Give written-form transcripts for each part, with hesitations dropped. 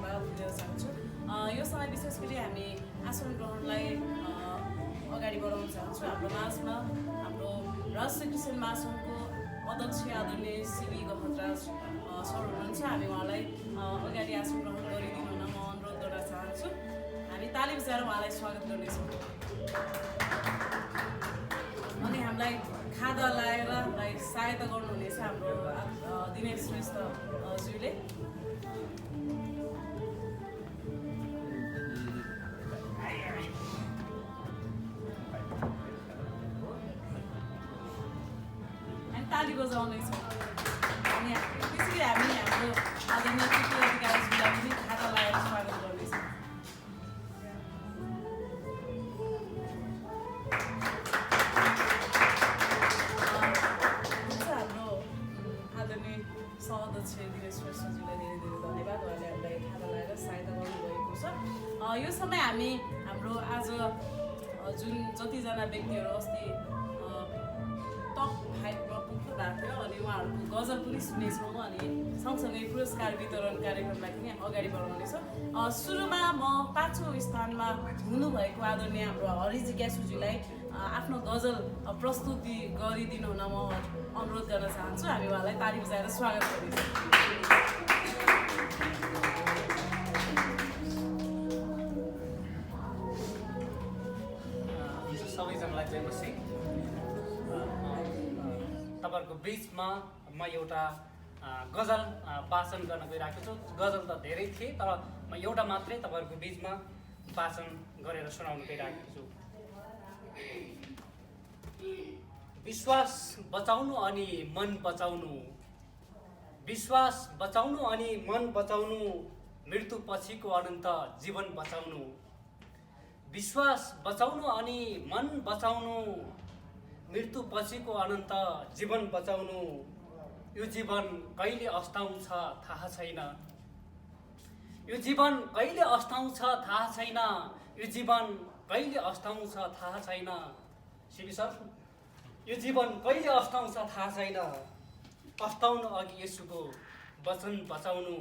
धन्यवाद दिन चाहन्छु। यो समय विशेष गरी हामी आसन ग्रहणलाई अगाडि बढाउन चाहन्छौँ। हाम्रो माझमा हाम्रो राष्ट्रिय क्रिस्चियन महासङ्घको अध्यक्ष आदरणीय सिबी गहतराज सर हुनुहुन्छ। हामी उहाँलाई अगाडि आसन ग्रहण गरिदिनु हुन म अनुरोध गर्न चाहन्छु। हामी ताली बजाएर उहाँलाई स्वागत गर्नेछौँ। अनि हामीलाई खादा लाएर सहायता गर्नुहुनेछ हाम्रो दिनेश श्रेष्ठ ज्यूले। ताली बजाउनेछौँ। अनि त्यसरी हामी हाम्रो आदरणीय कृति अधिकारीज्यूलाई पनि खाता लगाएर स्वागत गर्नेछौँ। हाम्रो आदरणीय सह-अध्यक्ष दिनेश श्रेष्ठज्यूलाई धेरै धेरै धन्यवाद। उहाँले हामीलाई खाता लगाएर सहायता गर्नुभएको छ। यो समय हामी हाम्रो आज जुन जतिजना व्यक्तिहरू अस्ति टप 5मा पुग्नु भएको थियो अनि उहाँहरूको गजल पनि सुनेछौँ। अनि सँगसँगै पुरस्कार वितरण कार्यक्रमलाई पनि अगाडि बढाउनेछौँ। सुरुमा म 5औं स्थानमा हुनुभएको आदरणीय हाम्रो हरिजी ग्यासुजीलाई आफ्नो गजल प्रस्तुति गरिदिनु हुन म अनुरोध गर्न चाहन्छु। हामी उहाँलाई ताली बजाएर स्वागत गर्नेछौँ। सबैजनालाई जयमसी। तपाईँहरूको बिचमा म एउटा गजल वाचन गर्न गइरहेको छु। गजल त धेरै थिए तर म एउटा मात्रै तपाईँहरूको बिचमा वाचन गरेर सुनाउन गइरहेको छु। विश्वास बचाउनु अनि मन बचाउनु, विश्वास बचाउनु अनि मन बचाउनु, मृत्यु पछिको अनन्त जीवन बचाउनु। विश्वास बचाउनु अनि मन बचाउनु, मृत्यु पछिको अनन्त जीवन बचाउनु। यो जीवन कहिले अस्ताउँछ थाहा छैन, यो जीवन कहिले अस्ताउँछ थाहा छैन, यो जीवन कहिले अस्ताउँछ थाहा छैन। सिबी सर, यो जीवन कहिले अस्ताउँछ थाहा छैन। अस्ताउनु अघि येशूको वचन बचाउनु,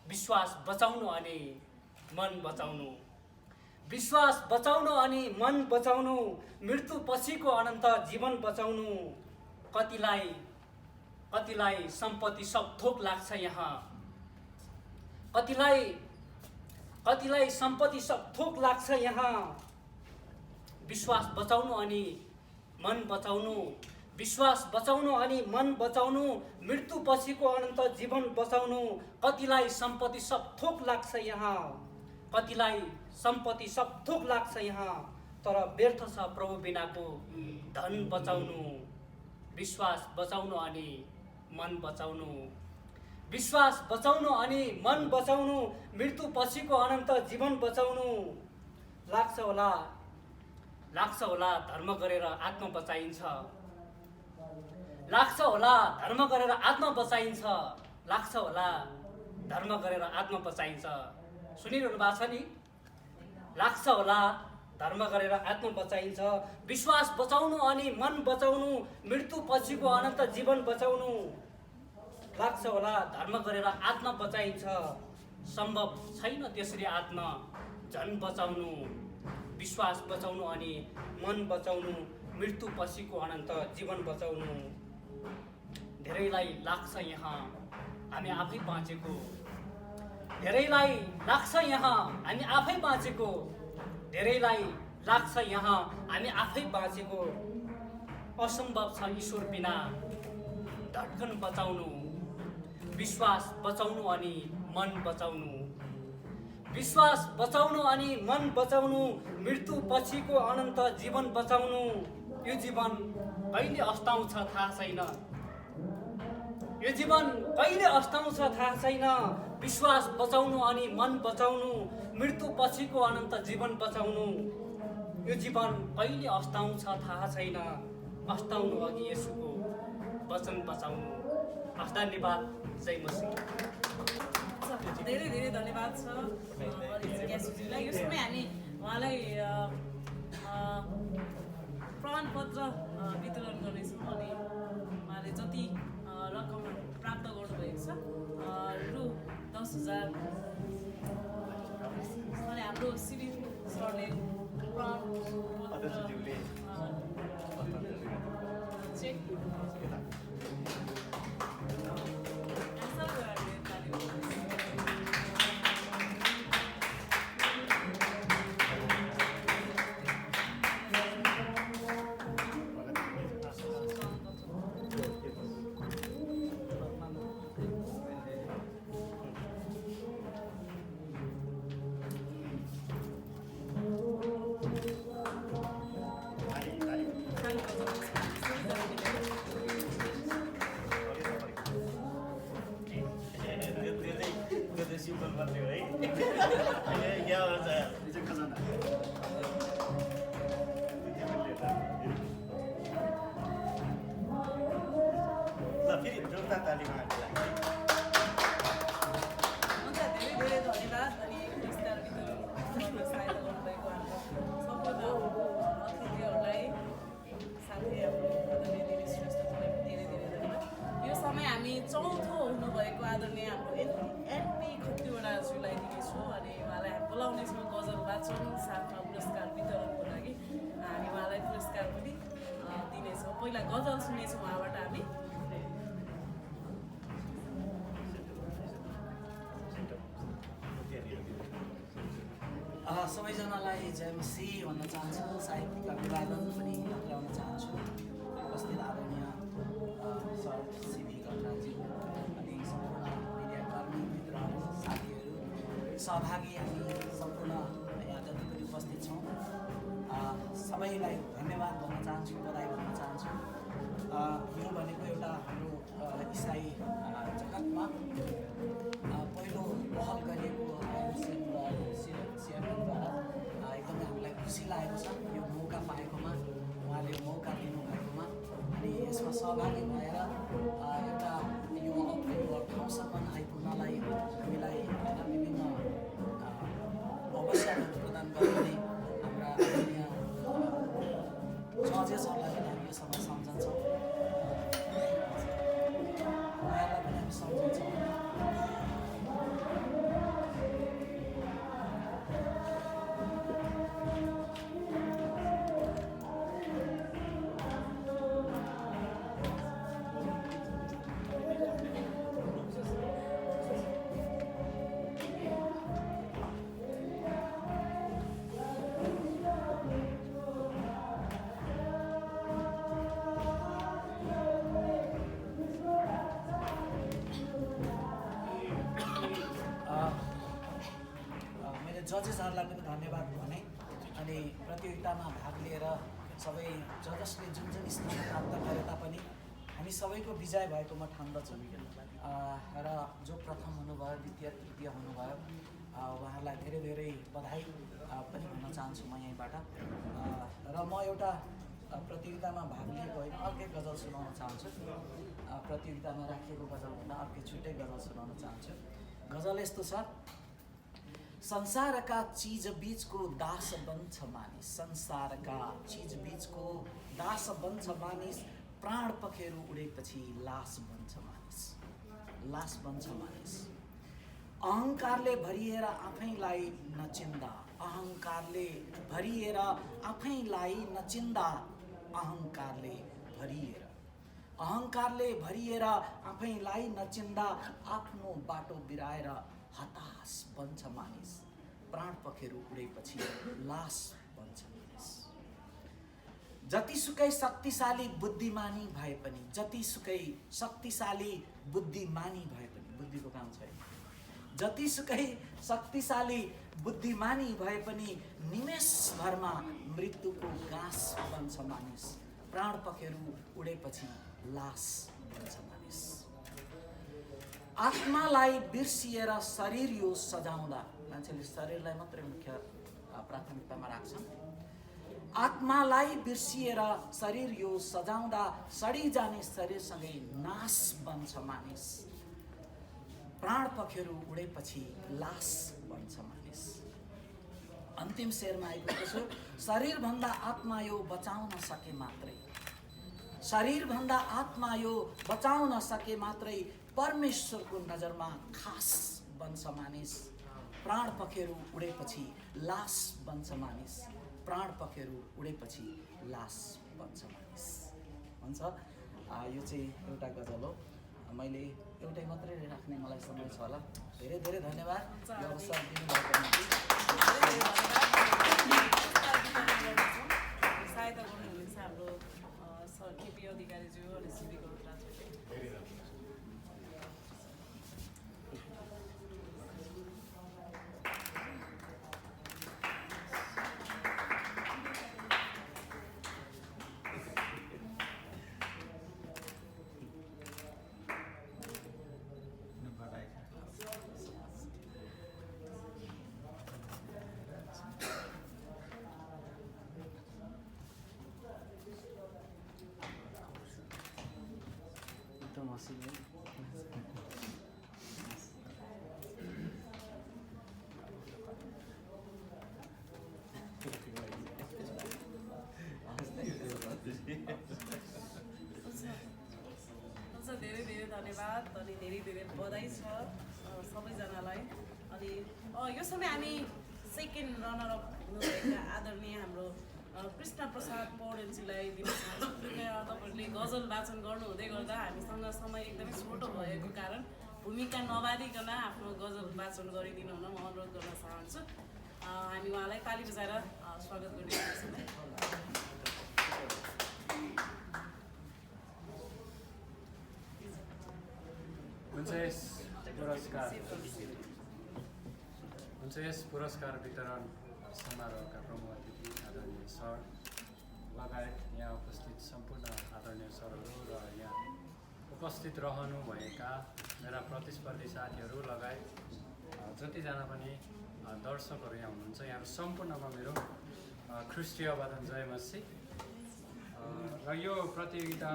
विश्वास बचाउनु अनि मन बचाउनु। विश्वास बचाउनु अनि मन बचाउनु, मृत्यु पछिको अनन्त जीवन बचाउनु। कतिलाई सम्पत्ति सब थोक लाग्छ यहाँ, कतिलाई सम्पत्ति सब थोक लाग्छ यहाँ। विश्वास बचाउनु अनि मन बचाउनु, विश्वास बचाउनु अनि मन बचाउनु, मृत्यु पछिको अनन्त जीवन बचाउनु। कतिलाई सम्पत्ति सब थोक लाग्छ यहाँ, कतिलाई सम्पत्ति सब थोक लाग्छ यहाँ, तर व्यर्थ छ प्रभु बिनाको धन बचाउनु। विश्वास बचाउनु अनि मन बचाउनु, विश्वास बचाउनु अनि मन बचाउनु, मृत्यु पछिको अनन्त जीवन बचाउनु। लाग्छ होला धर्म गरेर आत्मा बचाइन्छ, लाग्छ होला धर्म गरेर आत्मा बचाइन्छ, लाग्छ होला धर्म गरेर आत्मा बचाइन्छ। सुनिरहनु भएको छ नि? लाग्छ होला धर्म गरेर आत्मा बचाइन्छ। विश्वास बचाउनु अनि मन बचाउनु, मृत्यु पछिको अनन्त जीवन बचाउनु। लाग्छ होला धर्म गरेर आत्मा बचाइन्छ, सम्भव छैन त्यसरी आत्मा झन् बचाउनु। विश्वास बचाउनु अनि मन बचाउनु, मृत्यु पछिको अनन्त जीवन बचाउनु। धेरैलाई लाग्छ यहाँ हामी आफै बाँचेको, धेरैलाई लाग्छ यहाँ हामी आफै बाँचेको, धेरैलाई लाग्छ यहाँ हामी आफै बाँचेको। असम्भव छ ईश्वर बिना धड्कन बचाउनु, विश्वास बचाउनु अनि मन बचाउनु। विश्वास बचाउनु अनि मन बचाउनु, मृत्यु पछिको अनन्त जीवन बचाउनु। यो जीवन कहिले अस्ताउँछ थाहा छैन, यो जीवन कहिले अस्ताउँछ थाहा छैन। विश्वास बचाउनु अनि मन बचाउनु, मृत्यु पछिको अनन्त जीवन बचाउनु। यो जीवन कहिले अस्ताउँछ थाहा छैन, अस्ताउनु अघि येशूको वचन बचाउनु। धन्यवाद। जय मसीह। धेरै धेरै धन्यवाद छ हरिजी ग्यासुजीलाई। यो समय हामी उहाँलाई प्रमाणपत्र वितरण गर्नेछौँ अनि उहाँले जति रकम प्राप्त गर्नुभएको छ रु 10,000 हाम्रो शिविर सरले अध्यक्षज्यूले चेक सिम्पल मात्रै हो है यहाँ चाहिँ खजाना ल फेरि जोरदार ताली उहाँको लागि हुन्छ धेरै धेरै धन्यवाद अनि पुरस्कार वितरण गर्न सहायता गर्नुभएको हाम्रो सम्पूर्ण अतिथिहरूलाई साथै हाम्रो आदरणीय देवी श्रेष्ठजीलाई पनि धेरै धेरै धन्यवाद यो समय हामी चौथो हुनुभएको आदरणीय हाम्रो एनपी खतिवडाज्यूलाई दिनेछौँ अनि उहाँलाई हामी बोलाउनेछौँ गजल वाचन साथमा पुरस्कार वितरणको लागि हामी उहाँलाई पुरस्कार पनि दिनेछौँ पहिला गजल सुनेछौँ उहाँबाट हामी सबैजनालाई जयमसी भन्न चाहन्छु साहित्यिक अभिवादन पनि पुर्याउन चाहन्छु उपस्थित आदरणीय सर सिबी घटनाजी अनि सम्पूर्ण मिडियाकर्मी मित्रहरू साथीहरू सहभागी हामी सम्पूर्ण यहाँ जति पनि उपस्थित छौँ सबैलाई धन्यवाद भन्न चाहन्छु बधाई भन्न चाहन्छु यो भनेको एउटा हाम्रो इसाई जगतमा पहिलो पहल गरिएको सिएमद्वारा एकदमै हामीलाई खुसी लागेको छ यो मौका पाएकोमा उहाँले मौका दिनुभएकोमा अनि यसमा सहभागी भएर एउटा यो ठाउँसम्म आइपुग्नलाई हामीलाई विभिन्न अवसरहरू प्रदान गर्ने हाम्रा आदरणीय जजेसहरूलाई पनि हामी यो समय सम्झन्छौँ उहाँहरूलाई पनि हामी सम्झन्छौँ जजेसहरूलाई पनि धन्यवाद भने अनि प्रतियोगितामा भाग लिएर सबै जजेसले जुन जुन स्थान प्राप्त गरे तापनि हामी सबैको विजय भएको म ठान्दछु र जो प्रथम हुनुभयो द्वितीय तृतीय हुनुभयो उहाँहरूलाई धेरै धेरै बधाई पनि भन्न चाहन्छु म यहीँबाट र म एउटा प्रतियोगितामा भाग लिएको होइन अर्कै गजल सुनाउन चाहन्छु प्रतियोगितामा राखिएको गजलभन्दा अर्कै छुट्टै गजल सुनाउन चाहन्छु गजल यस्तो छ संसारका चीज बीचको दास बन्छ मानिस संसारका चीज बीचको दास बन्छ मानिस प्राण पखेरु उडेपछि लास बन्छ मानिस लास बन्छ मानिस अहङ्कारले भरिएर आफैलाई नचिन्दा अहङ्कारले भरिएर आफैलाई नचिन्दा अहङ्कारले भरिएर आफैलाई नचिन्दा आफ्नो बाटो बिराएर हताश बन्छ मानिस प्राण पखेरु उडेपछि लास बन्छ मानिस जतिसुकै शक्तिशाली बुद्धिमानी भए पनि जतिसुकै शक्तिशाली बुद्धिमानी भए पनि बुद्धिको काम छैन जतिसुकै शक्तिशाली बुद्धिमानी भए पनि निमेषभरमा मृत्युको गाँस बन्छ मानिस प्राण पखेरु उडेपछि लास बन्छ मानिस आत्मालाई बिर्सिएर शरीर यो सजाउँदा मान्छेले शरीरलाई मात्रै मुख्य प्राथमिकतामा राख्छन् आत्मालाई बिर्सिएर शरीर यो सजाउँदा सडी जाने शरीरसँगै नाश बन्छ मानिस प्राण पखेरु उडेपछि लास बन्छ मानिस अन्तिम शेरमा आइपुगेको छु शरीरभन्दा आत्मा यो बचाउन सके मात्रै शरीरभन्दा आत्मा यो बचाउन सके मात्रै परमेश्वरको नजरमा खास बन्छ मानिस प्राण पखेरु उडेपछि लास बन्छ मानिस, प्राण पखेरु उडेपछि लास बन्छ मानिस हुन्छ। यो चाहिँ एउटा गजल हो। मैले एउटै मात्रै राख्ने मलाई समय छ होला। धेरै धेरै धन्यवाद यो अवसर दिनुभएको निम्ति। सहायता गर्नुहुनेछ हाम्रो सर केपी अधिकारीज्यू अनि सिबी गौतराज्यूले। धेरै धेरै धन्यवाद अनि धेरै धेरै बधाई छ सबैजनालाई। अनि यो समय हामी सेकेन्ड रनर अप हुनुभएका आदरणीय हाम्रो कृष्ण प्रसाद पौडेलजीलाई दिन चाहन्छौँ। कृपया तपाईँहरूले गजल वाचन गर्नु हुँदै गर्दा हामीसँग समय एकदमै छोटो भएको कारण भूमिका नबाँधिकन आफ्नो गजल वाचन गरिदिनु हुन म अनुरोध गर्न चाहन्छु। हामी उहाँलाई ताली बजाएर स्वागत गरिदिन्छौँ। यस पुरस्कार वितरण समारोहका प्रमुख अतिथि आदरणीय सर लगायत यहाँ उपस्थित सम्पूर्ण आदरणीय सरहरू र यहाँ उपस्थित रहनुभएका मेरा प्रतिस्पर्धी साथीहरू लगायत जतिजना पनि दर्शकहरू यहाँ हुनुहुन्छ, यहाँहरू सम्पूर्णमा मेरो ख्रिस्टीय वदन जय मसी। र यो प्रतियोगिता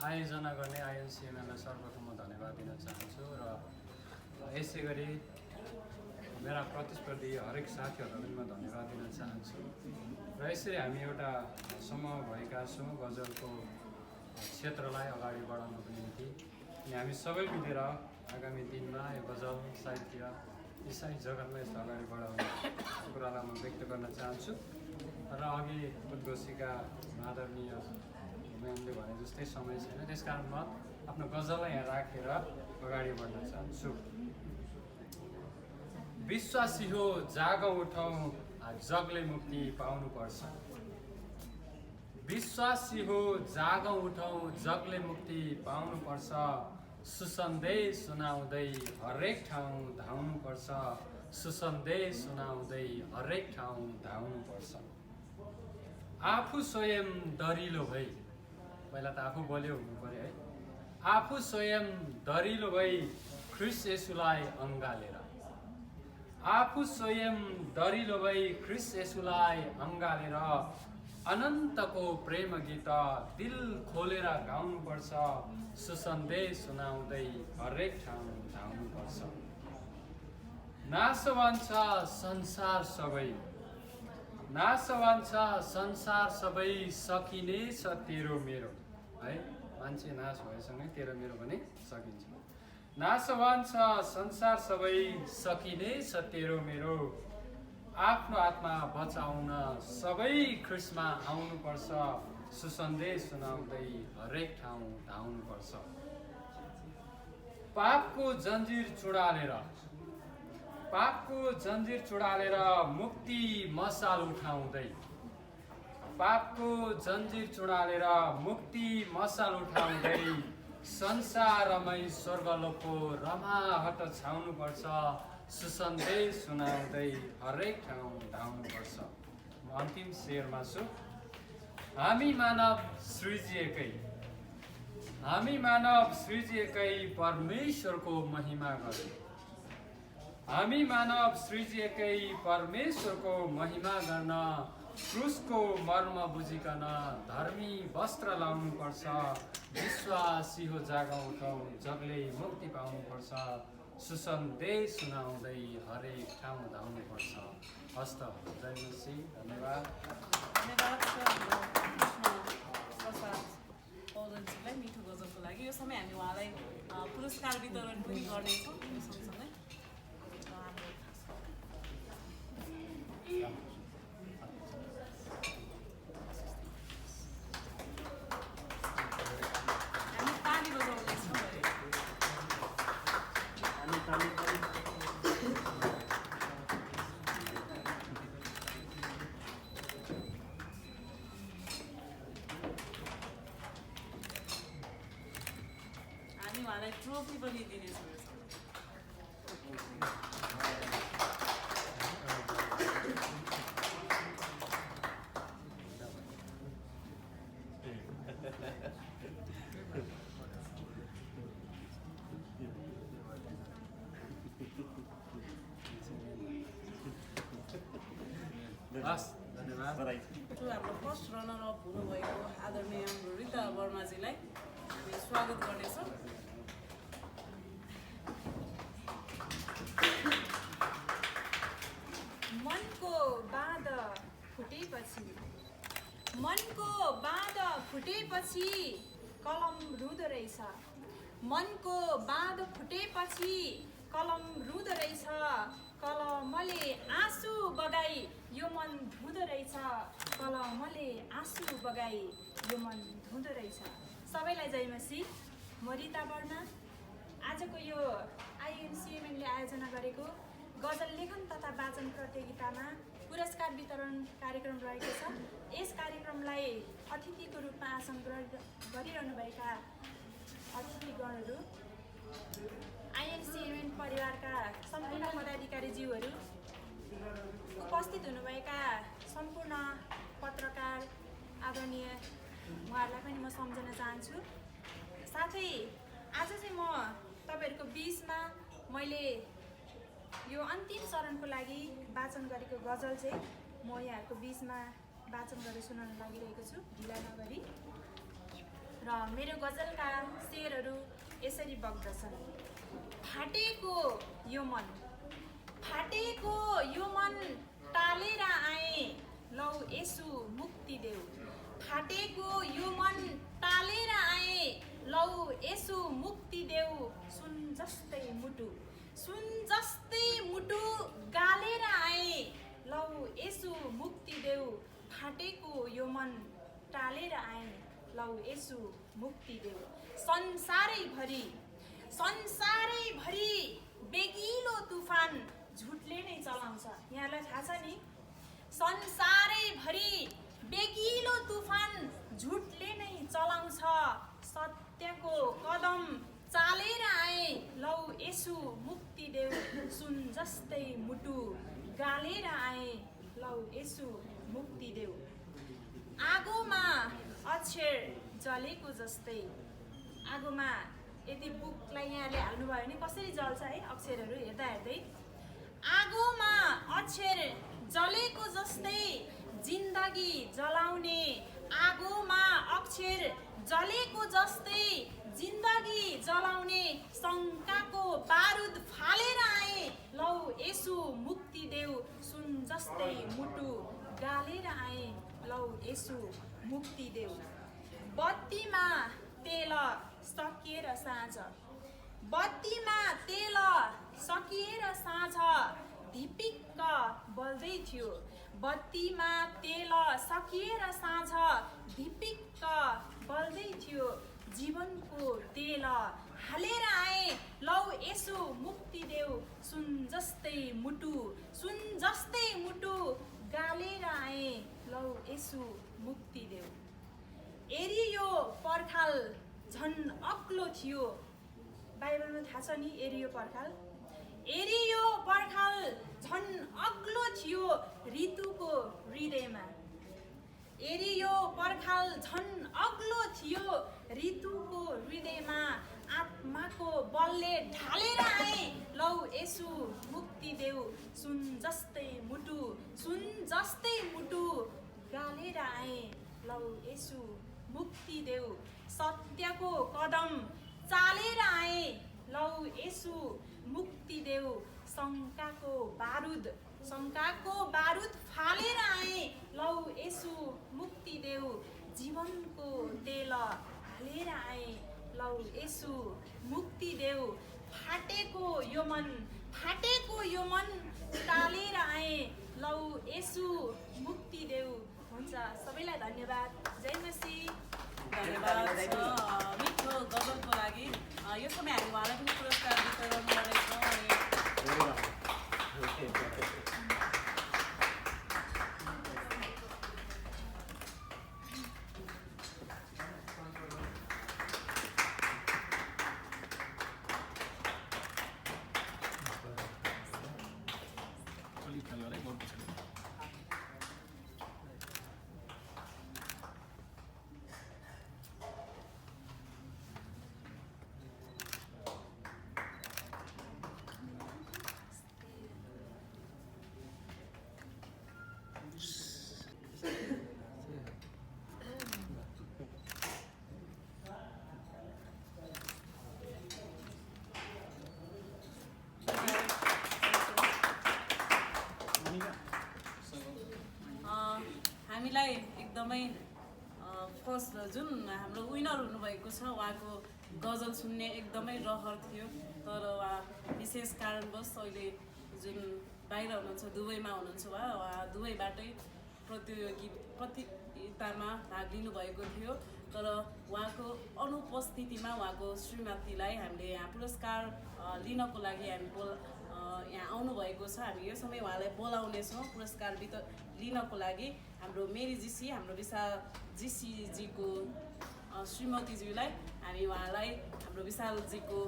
आयोजना गर्ने आइएनसिएमएललाई सर्वप्रथम म धन्यवाद दिन चाहन्छु र यसै गरी मेरा प्रतिस्पर्धी हरेक साथीहरूलाई पनि म धन्यवाद दिन चाहन्छु। र यसरी हामी एउटा समूह भएका छौँ गजलको क्षेत्रलाई अगाडि बढाउनको निम्ति। अनि हामी सबै मिलेर आगामी दिनमा यो गजल साहित्य इसाई जगतमा यसलाई अगाडि बढाउने कुरालाई म व्यक्त गर्न चाहन्छु। र अघि उद्घोषिका आदरणीय म्यामले भने जस्तै समय छैन, त्यसकारण म आफ्नो गजललाई यहाँ राखेर अगाडि बढ्न चाहन्छु। विश्वासी हो जाग उठौँ, जगले मुक्ति पाउनुपर्छ। विश्वासी हो जाग उठौँ, जगले मुक्ति पाउनुपर्छ। सुसन्देश सुनाउँदै हरेक ठाउँ धाउनुपर्छ। सुसन्देश सुनाउँदै हरेक ठाउँ धाउनुपर्छ। आफू स्वयं दरिलो भई, पहिला त आफू बलियो हुनु पर्यो है। आफू स्वयं दरिलो भई ख्रिस्ट येशूलाई अँगालेर, आफू स्वयं दरिलो भई ख्रिस्ट येशूलाई अँगालेर अनन्तको प्रेम गीत दिल खोलेर गाउनुपर्छ। सुसन्देश सुनाउँदै हरेक ठाउँ धाउनुपर्छ। नाशवान छ संसार सबै, नाशवान छ संसार सबै, सकिनेछ तेरो मेरो है। मान्छे नाश भएसँगै तेरो मेरो पनि सकिन्छ। नाशवान छ संसार सबै, सकिनेछ तेरो मेरो। आफ्नो आत्मा बचाउन सबै ख्रिस्टमा आउनुपर्छ। सुसन्देश सुनाउँदै हरेक ठाउँ धाउनुपर्छ। पापको जन्जिर चुडालेर, पापको जन्जिर चुडालेर मुक्ति मसाल उठाउँदै, पापको जन्जिर चुडालेर मुक्ति मसाल उठाउँदै संसारमै स्वर्गलोकको रमाहट छाउनुपर्छ। सुसन्देश सुनाउँदै हरेक ठाउँ धाउनुपर्छ। म अन्तिम शेरमा छु। हामी मानव सृजिएकै, हामी मानव सृजिएकै परमेश्वरको महिमा गरौँ। हामी मानव सृजिएकै परमेश्वरको महिमा गर्न क्रुसको मर्म बुझिकन धर्मी वस्त्र लाउनुपर्छ। विश्वासी हो जाग उठौँ, जगले मुक्ति पाउनुपर्छ। सुसन्देश सुनाउँदै हरेक ठाउँ धाउनुपर्छ। हस्त जय मसी। धन्यवाद। धन्यवाद प्रसाद पौडेलजीलाई मिठो गजलको लागि। यो समय हामी उहाँलाई पुरस्कार वितरण पनि गर्नेछौँ। यो सँगसँगै हाम्रो हामी उहाँलाई ट्रफी पनि दिनेछौँ यसमा। हस् धन्यवाद। बधाई। जो हाम्रो फर्स्ट रनर अप हुनुभएको आदरणीय हाम्रो रिता वर्माजीलाई हामी स्वागत गर्नेछौँ। मनको बाँध फुटेपछि मनको बाँध फुटेपछि कलम रुँदो रहेछ। मनको बाँध फुटेपछि कलम रुँदो रहेछ। कलमले आँसु बगाई यो मन धुँदो रहेछ। कलमले आँसु बगाई यो मन धुँदो रहेछ। सबैलाई जय मसी। म रिता वर्मा। आजको यो आइएनसिएमएनले आयोजना गरेको गजल लेखन तथा वाचन प्रतियोगितामा पुरस्कार वितरण कार्यक्रम रहेको छ। यस कार्यक्रमलाई अतिथिको रूपमा आसन गरिरहनुभएका अतिथिगणहरू, आइएनसिएमएन परिवारका सम्पूर्ण पदाधिकारीज्यूहरू, उपस्थित हुनुभएका सम्पूर्ण पत्रकार आदरणीय उहाँहरूलाई पनि म सम्झन चाहन्छु। साथै आज चाहिँ म तपाईँहरूको बिचमा मैले यो अन्तिम चरणको लागि वाचन गरेको गजल चाहिँ म यहाँहरूको बिचमा वाचन गरेर सुनाउन लागिरहेको छु ढिला नगरी। र मेरो गजलका शेरहरू यसरी बग्दछन्। फाटेको यो मन टालेर आए लौ यसु मुक्ति देऊ। फाटेको यो मन टालेर आए लौ यसु मुक्ति देऊ। सुन जस्तै मुटु गालेर आए लौ यसु मुक्ति देऊ। फाटेको यो मन टालेर आए लौ यसु मुक्ति देऊ। संसारैभरि बेगिलो तुफान झुटले नै चलाउँछ। यहाँलाई थाहा छ नि, संसारैभरि बेगिलो तुफान झुटले नै चलाउँछ। सत्यको कदम चालेर आए लौ यसु मुक्ति देऊ। सुन जस्तै मुटु गालेर आए लौ यसु मुक्ति देऊ। आगोमा अक्षर जलेको जस्तै। आगोमा यदि बुकलाई यहाँले हाल्नुभयो भने कसरी जल्छ है अक्षरहरू हेर्दा हेर्दै। आगोमा अक्षर जलेको जस्तै जिन्दगी जलाउने। आगोमा अक्षर जलेको जस्तै जिन्दगी जलाउने। शङ्काको बारुद फालेर आए लौ यसु मुक्ति देऊ। सुन जस्तै मुटु गालेर आए लौ यसु मुक्ति देऊ। बत्तीमा तेल सकिएर साँझ। बत्तीमा तेल सकिएर साँझ धिपिक्क बल्दै थियो। बत्तीमा तेल सकिएर साँझ धिपिक्क बल्दै थियो। जीवनको तेल हालेर आए लौ यसु मुक्ति देऊ। सुन जस्तै मुटु गालेर आए लौ यसु मुक्ति देऊ। एरियो पर्खाल झन् अग्लो थियो। बाइबलमा थाहा छ नि एरियो पर्खाल झन् अग्लो थियो ऋतुको हृदयमा। एरियो पर्खाल झन् अग्लो थियो ऋतुको हृदयमा। आत्माको बलले ढालेर आए लौ यसु मुक्ति देऊ। सुन जस्तै मुटु गालेर आए लौ यसु मुक्ति देऊ। सत्यको कदम चालेर आए लौ यसु मुक्ति देऊ। शङ्काको बारुद फालेर आए लौ यसु मुक्ति देऊ। जीवनको तेल हालेर आए लौ यसु मुक्ति देऊ। फाटेको यो मन टालेर आए लौ यसु मुक्ति देऊ। हुन्छ, सबैलाई धन्यवाद। जय मसी। धन्यवाद मिठो गजलको लागि। यो समय हामी उहाँलाई पनि पुरस्कार वितरण गर्नेछौँ। हामीलाई एकदमै फर्स्ट जुन हाम्रो विनर हुनुभएको छ उहाँको गजल सुन्ने एकदमै रहर थियो, तर उहाँ विशेष कारणवश अहिले जुन बाहिर हुनुहुन्छ, दुबईमा हुनुहुन्छ, उहाँ दुबईबाटै प्रतियोगितामा भाग लिनुभएको थियो। तर उहाँको अनुपस्थितिमा उहाँको श्रीमतीलाई हामीले यहाँ पुरस्कार लिनको लागि यहाँ आउनुभएको छ। हामी यो समय उहाँलाई बोलाउनेछौँ पुरस्कार लिनको लागि। हाम्रो मेरी जीसी, हाम्रो विशाल जीसीजीको श्रीमतीज्यूलाई हामी उहाँलाई हाम्रो विशालजीको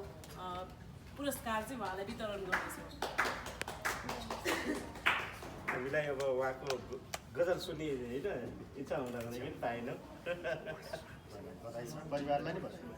पुरस्कार चाहिँ उहाँलाई वितरण गर्नेछौँ। हामीलाई अब उहाँको गजल सुन्ने होइन इच्छा हुँदा हुँदै पनि पाएनौँ। बधाई छ परिवारलाई नै भन्छु।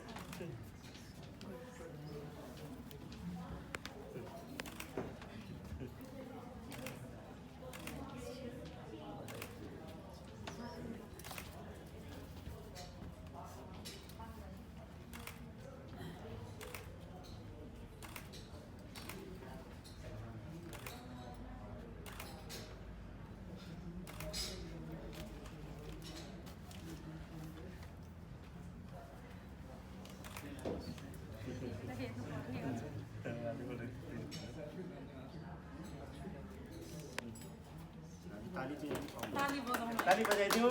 ताली बजाइदिउँ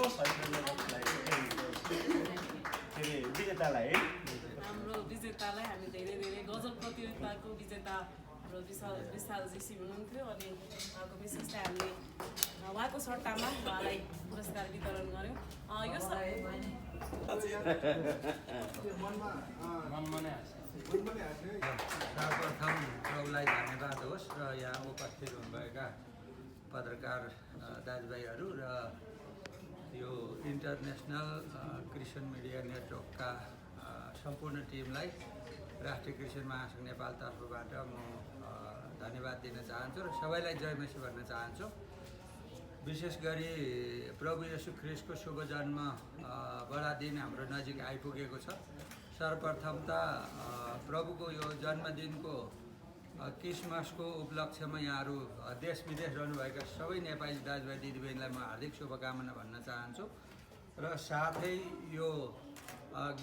विजेतालाई है। हाम्रो विजेतालाई हामी धेरै धेरै गजल प्रतियोगिताको विजेता हाम्रो विशाल जीसी हुनुहुन्थ्यो, अनि उहाँको विशेष चाहिँ हामीले उहाँको सट्टामा उहाँलाई पुरस्कार वितरण गऱ्यौँ। यो सर्वप्रथम प्रभुलाई धन्यवाद होस् र यहाँ उपस्थित हुनुभएका पत्रकार दाजुभाइहरू र यो इन्टरनेसनल क्रिस्चियन मिडिया नेटवर्कका सम्पूर्ण टिमलाई राष्ट्रिय क्रिस्चियन महासङ्घ नेपाल तर्फबाट म धन्यवाद दिन चाहन्छु र सबैलाई जय मसी भन्न चाहन्छु। विशेष गरी प्रभु येशू ख्रिस्टको शुभ जन्म बडा दिन हाम्रो नजिक आइपुगेको छ। सर्वप्रथम त प्रभुको यो जन्मदिनको क्रिसमसको उपलक्ष्यमा यहाँहरू देश विदेश रहनुभएका सबै नेपाली दाजुभाइ दिदीबहिनीलाई म हार्दिक शुभकामना भन्न चाहन्छु र साथै यो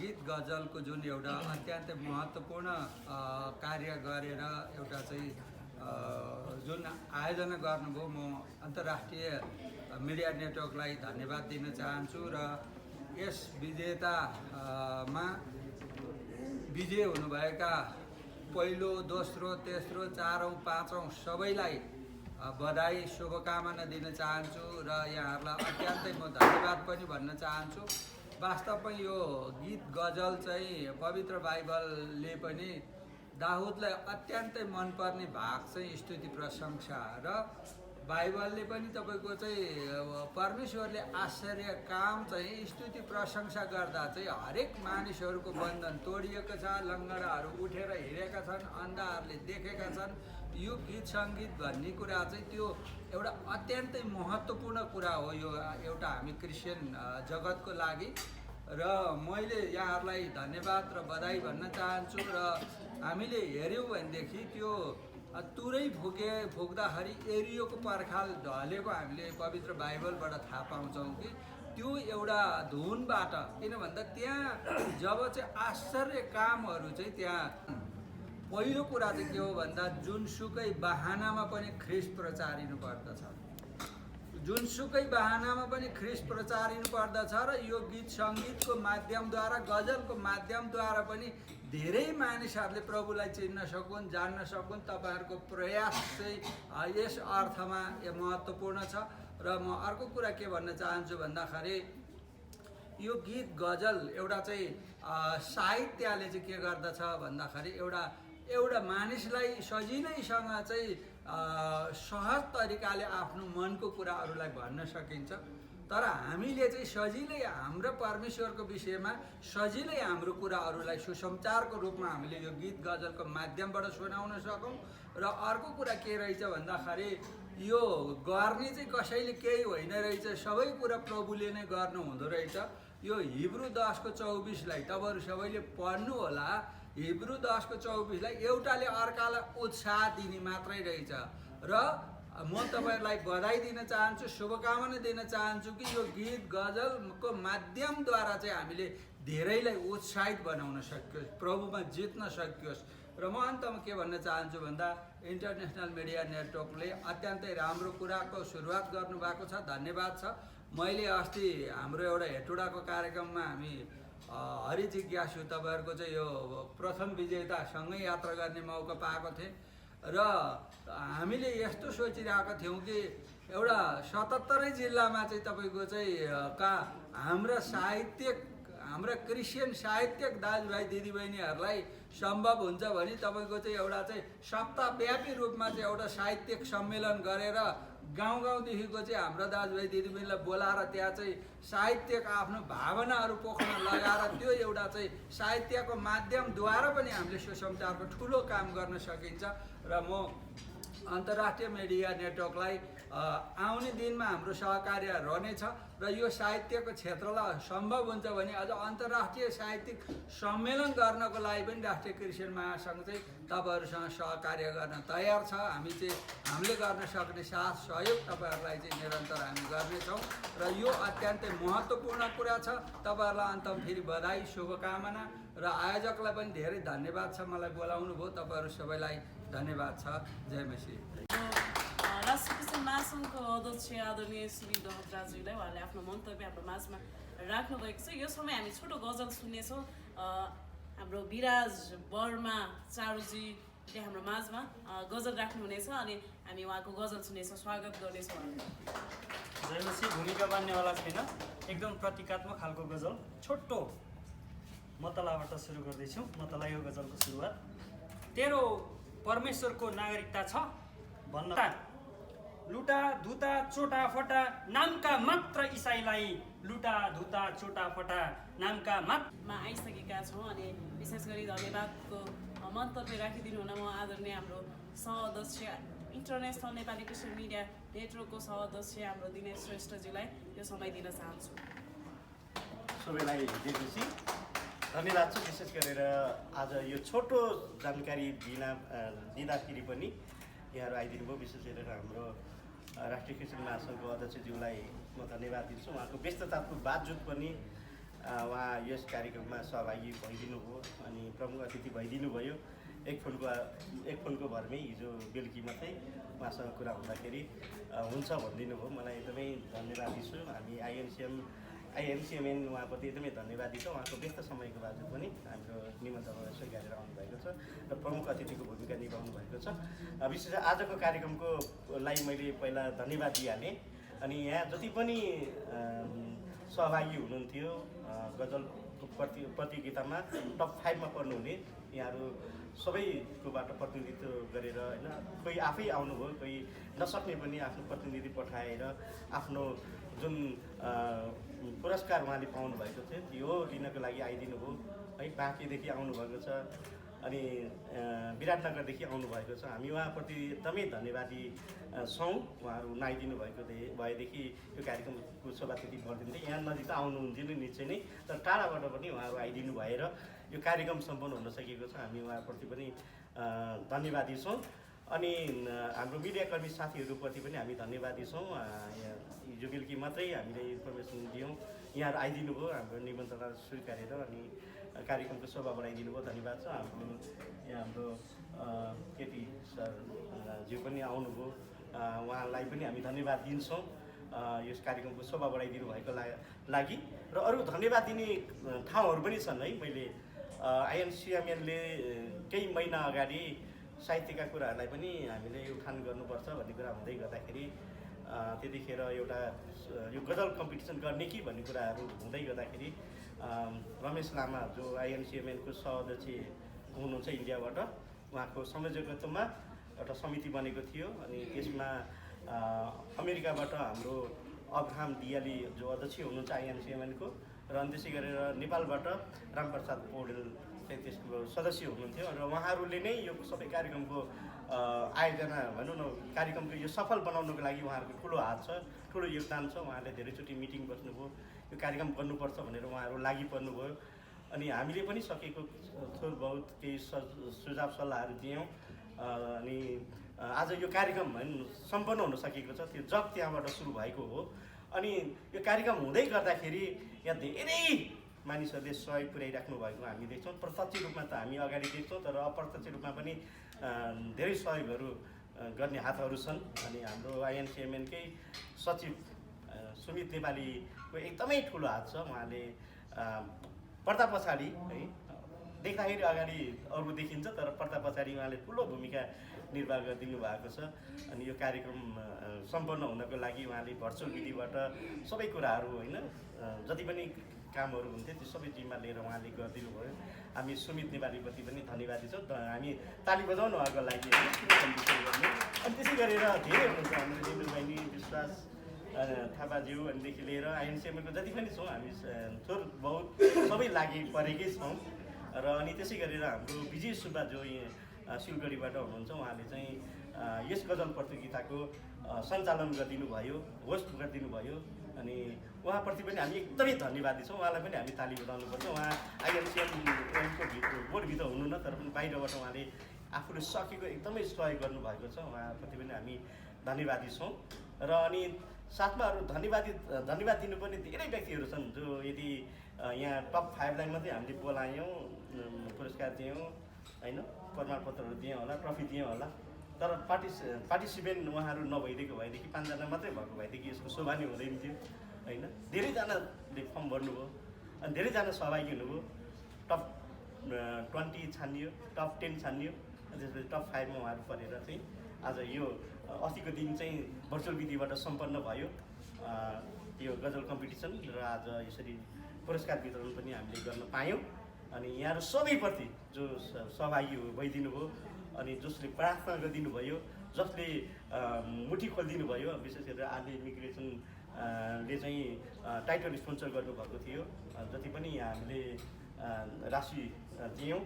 गीत गजलको जुन एउटा अत्यन्तै महत्त्वपूर्ण कार्य गरेर एउटा चाहिँ जुन आयोजना गर्नुभयो, म अन्तर्राष्ट्रिय मिडिया नेटवर्कलाई धन्यवाद दिन चाहन्छु र यस विजेतामा विजय हुनुभएका पहिलो, दोस्रो, तेस्रो, चारौँ, पाँचौँ सबैलाई बधाई शुभकामना दिन चाहन्छु र यहाँहरूलाई अत्यन्तै म धन्यवाद पनि भन्न चाहन्छु। वास्तवमा यो गीत गजल चाहिँ पवित्र बाइबलले पनि दाउदलाई अत्यन्तै मनपर्ने भाग चाहिँ स्तुति प्रशंसा र बाइबलले पनि तपाईँको चाहिँ परमेश्वरले आश्चर्य काम चाहिँ स्तुति प्रशंसा गर्दा चाहिँ हरेक मानिसहरूको बन्धन तोडिएको छ, लङ्गडाहरू उठेर हिँडेका छन्, अन्धाहरूले देखेका छन्। यो गीत सङ्गीत भन्ने कुरा चाहिँ त्यो एउटा अत्यन्तै महत्त्वपूर्ण कुरा हो यो एउटा हामी क्रिस्चियन जगतको लागि र मैले यहाँहरूलाई धन्यवाद र बधाई भन्न चाहन्छु। र हामीले हेऱ्यौँ भनेदेखि त्यो तुरै फुक्दाखेरि एरियोको पर्खाल ढलेको हामीले पवित्र बाइबलबाट थाहा पाउँछौँ कि त्यो एउटा धुनबाट, किन भन्दा त्यहाँ जब चाहिँ आश्चर्य कामहरू चाहिँ त्यहाँ पहिलो कुरा चाहिँ के हो भन्दा जुनसुकै बहानामा पनि ख्रिस्ट प्रचारिनु पर्दछ, जुनसुकै बहानामा पनि ख्रिस्ट प्रचारिनु पर्दछ र यो गीत सङ्गीतको माध्यमद्वारा, गजलको माध्यमद्वारा पनि धेरै मानिसहरूले प्रभुलाई चिन्न सकुन्, जान्न सकुन्। तपाईँहरूको प्रयास चाहिँ यस अर्थमा महत्त्वपूर्ण छ। र म अर्को कुरा के भन्न चाहन्छु भन्दाखेरि यो गीत गजल एउटा चाहिँ साहित्यले चाहिँ के गर्दछ भन्दाखेरि एउटा मानिसलाई सजिलैसँग चाहिँ सहज तरिकाले आफ्नो मनको कुराहरूलाई भन्न सकिन्छ। तर हामीले चाहिँ सजिलै हाम्रो परमेश्वरको विषयमा सजिलै हाम्रो कुराहरूलाई सुसमाचारको रूपमा हामीले यो गीत गजलको माध्यमबाट सुनाउन सकौँ। र अर्को कुरा के रहेछ भन्दाखेरि यो गर्ने चाहिँ कसैले केही होइन रहेछ, सबै कुरा प्रभुले नै गर्नु हुँदो रहेछ। यो हिब्रू 10:24लाई तपाईँहरू सबैले पढ्नु होला। हिब्रू 10:24लाई एउटाले अर्कालाई उत्साह दिने मात्रै रहेछ र म तपाईँहरूलाई बधाई दिन चाहन्छु, शुभकामना दिन चाहन्छु कि यो गीत गजलको माध्यमद्वारा चाहिँ हामीले धेरैलाई उत्साहित बनाउन सकियोस्, प्रभुमा जित्न सकियोस्। र म अन्तमा के भन्न चाहन्छु भन्दा इन्टरनेसनल मिडिया नेटवर्कले अत्यन्तै राम्रो कुराको सुरुवात गर्नुभएको छ, धन्यवाद छ। मैले अस्ति हाम्रो एउटा हेटुडाको कार्यक्रममा हामी हरि जिज्ञासु तपाईँहरूको चाहिँ यो प्रथम विजेतासँगै यात्रा गर्ने मौका पाएको थिएँ र हामीले यस्तो सोचिरहेका थियौँ कि एउटा 77 जिल्लामा चाहिँ तपाईँको चाहिँ हाम्रा क्रिस्चियन साहित्यिक दाजुभाइ दिदीबहिनीहरूलाई सम्भव हुन्छ भने तपाईँको चाहिँ एउटा चाहिँ सप्ताहव्यापी रूपमा चाहिँ एउटा साहित्यिक सम्मेलन गरेर गाउँदेखिको चाहिँ हाम्रो दाजुभाइ दिदीबहिनीलाई बोलाएर त्यहाँ चाहिँ साहित्यको आफ्नो भावनाहरू पोख्न लगाएर त्यो एउटा चाहिँ साहित्यको माध्यमद्वारा पनि हामीले सुसमाचारको ठुलो काम गर्न सकिन्छ। र म अन्तर्राष्ट्रिय मिडिया नेटवर्कलाई आउने दिनमा हाम्रो सहकार्य रहनेछ र यो साहित्यको क्षेत्रलाई सम्भव हुन्छ भने अझ अन्तर्राष्ट्रिय साहित्यिक सम्मेलन गर्नको लागि पनि राष्ट्रिय क्रिस्चियन महासङ्घ चाहिँ तपाईँहरूसँग सहकार्य गर्न तयार छ। हामीले गर्न सक्ने साथ सहयोग तपाईँहरूलाई चाहिँ निरन्तर हामी गर्नेछौँ र यो अत्यन्तै महत्त्वपूर्ण कुरा छ। तपाईँहरूलाई अन्तमा फेरि बधाई, शुभकामना र आयोजकलाई पनि धेरै धन्यवाद छ, मलाई बोलाउनु भयो। तपाईँहरू सबैलाई धन्यवाद छ। जय मसी। राष्ट्रिय क्रिस्चियन महासङ्घको अध्यक्ष आदरणीय श्री दहतराजुलाई उहाँले आफ्नो मन्तव्य हाम्रो माझमा राख्नुभएको छ। यो समय हामी छोटो गजल सुन्नेछौँ। हाम्रो विराज वर्मा चारुजीले हाम्रो माझमा गजल राख्नुहुनेछ अनि हामी उहाँको गजल सुन्नेछौँ, स्वागत गर्नेछौँ। जयमसी भूमिका बान्नेवाला छैन, एकदम प्रतीकात्मक खालको गजल छोटो मतलाबाट सुरु गर्दैछु। मतला यो गजलको सुरुवात। तेरो परमेश्वरको नागरिकता छ भन्न लुटा धुता चोटा फटा नामका मात्र इसाईलाई लुटा धुता चोटा फटा नामका मा आइसकेका छौँ अनि विशेष गरी धन्यवादको मन्तव्य राखिदिनु हुन म आदरणीय हाम्रो सह-अध्यक्ष इन्टरनेसनल नेपाली क्रिस्चियन मिडिया नेटवर्कको सह-अध्यक्ष हाम्रो दिनेश श्रेष्ठज्यूलाई यो समय दिन चाहन्छु। सबैलाई दिएपछि धन्यवाद छ। विशेष गरेर आज यो छोटो जानकारी दिँदाखेरि पनि यहाँहरू आइदिनु भयो। विशेष गरेर हाम्रो राष्ट्रिय क्रिस्चियन महासङ्घको अध्यक्षज्यूलाई म धन्यवाद दिन्छु। उहाँको व्यस्तताको बावजुद पनि उहाँ यस कार्यक्रममा सहभागी भइदिनु भयो अनि प्रमुख अतिथि भइदिनु भयो। एक फोनको भरमै हिजो बेलुकी मात्रै उहाँसँग कुरा हुँदाखेरि हुन्छ भनिदिनु भयो। मलाई एकदमै धन्यवाद दिन्छु। हामी आइएनसिएमएन उहाँप्रति एकदमै धन्यवादी छ। उहाँको व्यस्त समयको बावजुद पनि हाम्रो निमन्त्रणालाई स्वीकारेर आउनुभएको छ र प्रमुख अतिथिको भूमिका निभाउनु भएको छ। विशेष आजको कार्यक्रमको लागि मैले पहिला धन्यवाद दिइहालेँ अनि यहाँ जति पनि सहभागी हुनुहुन्थ्यो गजलको प्रतियोगितामा टप 5 मा पर्नुहुने यहाँहरू सबैकोबाट प्रतिनिधित्व गरेर होइन, कोही आफै आउनुभयो, कोही नसक्ने पनि आफ्नो प्रतिनिधि पठाएर आफ्नो जुन पुरस्कार उहाँले पाउनु भएको थियो त्यो लिनको लागि आइदिनु भयो है। बाँकीदेखि आउनुभएको छ अनि विराटनगरदेखि आउनुभएको छ। हामी उहाँप्रति एकदमै धन्यवादी छौँ। उहाँहरू नआइदिनु भएदेखि यो कार्यक्रमको शोभातिथि गरिदिन्थ्यो। यहाँ नजिक त आउनुहुन्थ्यो नि निश्चय नै, तर टाढाबाट पनि उहाँहरू आइदिनु भएर यो कार्यक्रम सम्पन्न हुन सकेको छ। हामी उहाँप्रति पनि धन्यवादी छौँ अनि हाम्रो मिडियाकर्मी साथीहरूप्रति पनि हामी धन्यवादी छौँ। हिजो बेलुकी मात्रै हामीले इन्फर्मेसन दियौँ, यहाँहरू आइदिनु भयो, हाम्रो निमन्त्रणा स्वीकारेर अनि कार्यक्रमको शोभा बढाइदिनु भयो, धन्यवाद छ। हाम्रो केटी सरज्यू पनि आउनुभयो, उहाँलाई पनि हामी धन्यवाद दिन्छौँ यस कार्यक्रमको शोभा बढाइदिनु भएको लागि। र अरू धन्यवाद दिने ठाउँहरू पनि छन् है। मैले आइएनसिएमएनले केही महिना अगाडि साहित्यका कुराहरूलाई पनि हामीले उठान गर्नुपर्छ भन्ने कुरा हुँदै गर्दाखेरि त्यतिखेर एउटा यो गजल कम्पिटिसन गर्ने कि भन्ने कुराहरू हुँदै गर्दाखेरि रमेश लामा जो आइएनसिएमएनको सह-अध्यक्ष हुनुहुन्छ इन्डियाबाट, उहाँको संयोजकत्वमा एउटा समिति बनेको थियो अनि त्यसमा अमेरिकाबाट हाम्रो अब्राहम दियाली जो अध्यक्ष हुनुहुन्छ आइएनसिएमएनको र अनि त्यसै गरेर नेपालबाट रामप्रसाद पौडेल त्यसको सदस्य हुनुहुन्थ्यो र उहाँहरूले नै यो सबै कार्यक्रमको आयोजना भनौँ न, कार्यक्रमको यो सफल बनाउनको लागि उहाँहरूको ठुलो हात छ, ठुलो योगदान छ। उहाँहरूले धेरैचोटि मिटिङ बस्नुभयो, यो कार्यक्रम गर्नुपर्छ भनेर उहाँहरू लागि पर्नुभयो अनि हामीले पनि सकेको थोर बहुत केही सुझाव सल्लाहहरू दियौँ अनि आज यो कार्यक्रम सम्पन्न हुन सकेको छ त्यो जग त्यहाँबाट सुरु भएको हो। अनि यो कार्यक्रम हुँदै गर्दाखेरि यहाँ धेरै मानिसहरूले सहयोग पुर्याइराख्नु भएको हामी देख्छौँ। प्रत्यक्ष रूपमा त हामी अगाडि देख्छौँ, तर अप्रत्यक्ष रूपमा पनि धेरै सहयोगहरू गर्ने हातहरू छन्। अनि हाम्रो आइएनसिएमएनकै सचिव सुमित नेपालीको एकदमै ठुलो हात छ। उहाँले पर्दा पछाडि है देख्दाखेरि अगाडि अरू देखिन्छ, तर पर्दा पछाडि उहाँले ठुलो भूमिका निर्वाह गरिदिनु भएको छ। अनि यो कार्यक्रम सम्पन्न हुनको लागि उहाँले भर्चुअल विधिबाट सबै कुराहरू होइन जति पनि कामहरू हुन्थे त्यो सबै जिम्मा लिएर उहाँले गरिदिनु भयो। हामी सुमित नेपालीप्रति पनि धन्यवादी छौँ। हामी ताली बजाउनु उहाँको लागि अनि त्यसै गरेर धेरै हुनुहुन्छ हाम्रो रेणु बहिनी, विश्वास थापाज्यू अनिदेखि लिएर आइएनसिएमएलको जति पनि छौँ हामी थोर बहुत सबै लागि परेकै छौँ। र अनि त्यसै गरेर हाम्रो विजय सुब्बा जो सिलगढीबाट हुनुहुन्छ, उहाँले चाहिँ यस गजल प्रतियोगिताको सञ्चालन गरिदिनु भयो, होस्ट गरिदिनु भयो। अनि उहाँप्रति पनि हामी एकदमै धन्यवादी छौँ। उहाँलाई पनि हामी ताली बजाउनुपर्छ। उहाँ आइएनसिएमएलको बोर्डभित्र हुनु न, तर पनि बाहिरबाट उहाँले आफूले सकेको एकदमै सहयोग गर्नुभएको छ। उहाँप्रति पनि हामी धन्यवादी छौँ। र अनि साथमा अरू धन्यवाद दिनुपर्ने धेरै व्यक्तिहरू छन् जो यदि यहाँ टप 5 लाई मात्रै हामीले बोलायौँ, पुरस्कार दियौँ होइन, प्रमाणपत्रहरू दियौँ होला, ट्रफी दियौँ होला, तर पार्टिसिपेन्ट उहाँहरू नभइदिएको भएदेखि 5 जना मात्रै भएको भएदेखि यसको शोभा नै हुँदैन थियो होइन। धेरैजनाले फर्म भर्नुभयो अनि धेरैजना सहभागी हुनुभयो। टप 20 छानियो, टप 10 छानियो, त्यसपछि टप 5 मा उहाँहरू परेर चाहिँ आज यो अस्तिको दिन चाहिँ भर्चुअल विधिबाट सम्पन्न भयो त्यो गजल कम्पिटिसन। र आज यसरी पुरस्कार वितरण पनि हामीले गर्न पायौँ। अनि यहाँहरू सबैप्रति जो सहभागी भइदिनु भयो, अनि जसले प्रार्थना गरिदिनु भयो, जसले मुठी खोलिदिनु भयो, विशेष गरेर आदि इमिग्रेसनले चाहिँ टाइटल स्पोन्सर गर्नुभएको थियो। जति पनि यहाँ हामीले राशि दियौँ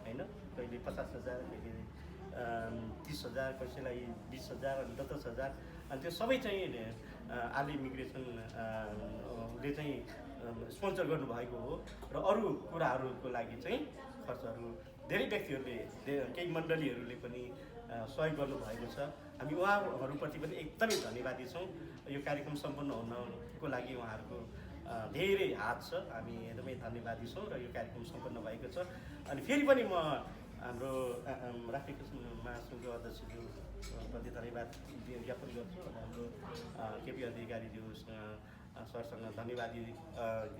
होइन, कहिले 50,000, कहिले 30,000, कसैलाई 20,000 अनि 10,000, अनि त्यो सबै चाहिँ आदि इमिग्रेसनले चाहिँ स्पोन्सर गर्नुभएको हो। र अरू कुराहरूको लागि चाहिँ खर्चहरू धेरै व्यक्तिहरूले केही मण्डलीहरूले पनि सहयोग गर्नुभएको छ। हामी उहाँहरूप्रति पनि एकदमै धन्यवादी छौँ। यो कार्यक्रम सम्पन्न हुनको लागि उहाँहरूको धेरै हात छ। हामी एकदमै धन्यवादी छौँ र यो कार्यक्रम सम्पन्न भएको छ। अनि फेरि पनि म हाम्रो राष्ट्रिय महासङ्घको अध्यक्षज्यूप्रति धन्यवाद ज्ञापन गर्छु। हाम्रो केपी अधिकारीज्यूसँग सरसँग धन्यवादी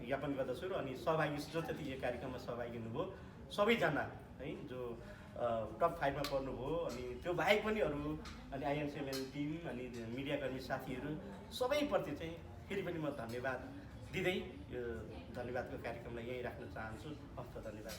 ज्ञापन गर्दछु। र अनि सहभागी जो जति यो कार्यक्रममा सहभागी हुनुभयो सबैजना है जो टप 5 मा पर्नुभयो, अनि त्यो बाहेक पनि अरू अनि आइएनसिएमएल टिम अनि मिडियाकर्मी साथीहरू सबैप्रति चाहिँ फेरि पनि म धन्यवाद दिँदै यो धन्यवादको कार्यक्रमलाई यहीँ राख्न चाहन्छु। हस्त धन्यवाद।